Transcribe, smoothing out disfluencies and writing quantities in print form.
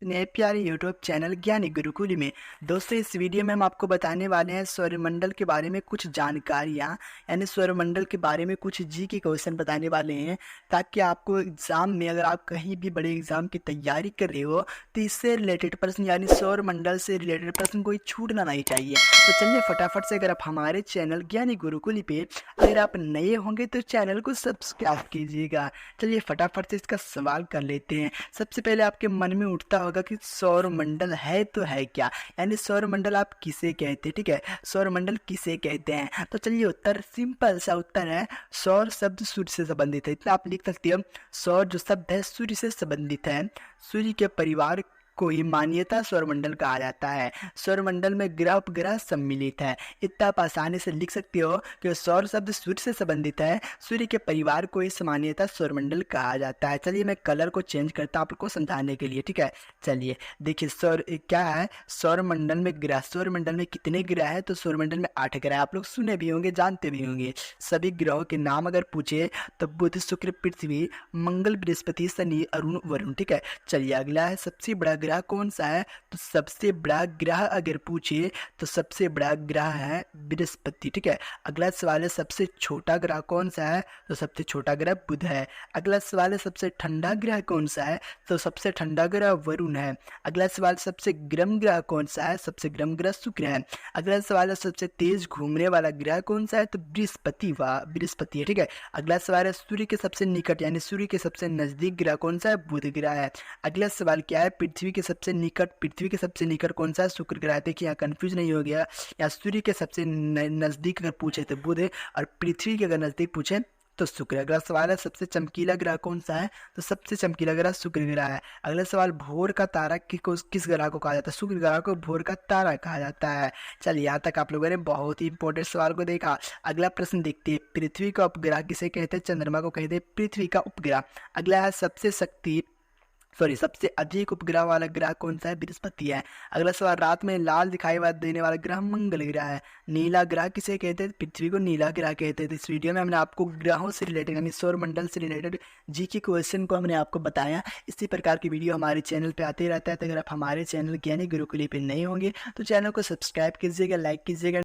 अपने प्यारे YouTube channel ज्ञानी गुरुकुल में। दोस्तों, इस वीडियो में हम आपको बताने वाले हैं सौरमंडल के बारे में कुछ जानकारियां, यानी सौरमंडल के बारे में कुछ जी के क्वेश्चन बताने वाले हैं, ताकि आपको एग्जाम में, अगर आप कहीं भी बड़े एग्जाम की तैयारी कर रहे हो, तो इससे रिलेटेड प्रश्न यानी सौरमंडल से रिलेटेड प्रश्न कोई छूटना नहीं चाहिए। तो चलिए फटाफट से, अगर आप हमारे चैनल ज्ञानी गुरुकुल पे अगर आप नए होंगे तो चैनल को सब्सक्राइब कीजिएगा। चलिए फटाफट से इसका सवाल कर लेते हैं। सबसे पहले आपके मन में उठता होगा कि सौर मंडल है तो है क्या, यानी सौर मंडल आप किसे कहते हैं। ठीक है, सौर मंडल किसे कहते हैं, तो चलिए उत्तर सिंपल सा उत्तर है, सौर शब्द सूर्य से संबंधित है। इतना आप लिख सकते हो, सौर जो शब्द है सूर्य से संबंधित है। सूर्य के परिवार को ही मान्यता सौरमंडल कहा जाता है। सौरमंडल में ग्रह उपग्रह सम्मिलित है। इतना आप आसानी से लिख सकते हो कि सौर शब्द सूर्य से संबंधित है, सूर्य के परिवार को इस मान्यता सौरमंडल कहा जाता है। चलिए मैं कलर को चेंज करता हूँ आपको समझाने के लिए। ठीक है, चलिए देखिए सौर क्या है, सौरमंडल में ग्रह, सौरमंडल में कितने ग्रह है, तो सौरमंडल में 8 ग्रह। आप लोग सुने भी होंगे, जानते भी होंगे। सभी ग्रहों के नाम अगर पूछे तो बुध, शुक्र, पृथ्वी, मंगल, बृहस्पति, शनि, अरुण, वरुण। ठीक है, चलिए अगला है, सबसे बड़ा ग्रह कौन सा है, तो सबसे बड़ा ग्रह अगर पूछे तो सबसे बड़ा ग्रह है बृहस्पति। ठीक है, अगला सवाल है, सबसे छोटा ग्रह कौन सा है, तो सबसे छोटा ग्रह बुध है। अगला सवाल है, सबसे ठंडा ग्रह कौन सा है, तो सबसे ठंडा ग्रह वरुण है। अगला सवाल, सबसे गर्म ग्रह कौन सा है, सबसे गर्म ग्रह शुक्र है। अगला सवाल है, सबसे तेज घूमने वाला ग्रह कौन सा है, तो बृहस्पति है। ठीक है, अगला सवाल है, सूर्य के सबसे निकट यानी सूर्य के सबसे नजदीक ग्रह कौन सा है, बुध ग्रह है। अगला सवाल क्या है, पृथ्वी के सबसे निकट कौन सा है, शुक्र ग्रह है। देखिए यहाँ कंफ्यूज नहीं हो गया, या सूर्य के सबसे नजदीक अगर पूछे तो बुध है, और पृथ्वी के अगर नजदीक पूछे तो शुक्र। अगला सवाल है, सबसे चमकीला ग्रह कौन सा है, तो सबसे चमकीला ग्रह शुक्र ग्रह है। अगला सवाल, भोर का तारा किस ग्रह को कहा जाता है, शुक्र ग्रह को भोर का तारा कहा जाता है। चलिए यहाँ तक आप लोगों ने बहुत ही इंपॉर्टेंट सवाल को देखा। अगला प्रश्न देखते हैं, पृथ्वी का उपग्रह किसे कहते हैं, चंद्रमा को कहते हैं पृथ्वी का उपग्रह। अगला है, सबसे अधिक उपग्रह वाला ग्रह कौन सा है, बृहस्पति है। अगला सवाल, रात में लाल दिखाई देने वाला ग्रह मंगल ग्रह है। नीला ग्रह किसे कहते हैं, पृथ्वी को नीला ग्रह कहते हैं। तो इस वीडियो में हमने आपको ग्रहों से रिलेटेड यानी सौर मंडल से रिलेटेड जी के क्वेश्चन को हमने आपको बताया। इसी प्रकार की वीडियो हमारे चैनल पे आते रहता है। तो अगर आप हमारे चैनल ज्ञानी गुरुकुल पे नए होंगे तो चैनल को सब्सक्राइब कीजिएगा, लाइक कीजिएगा।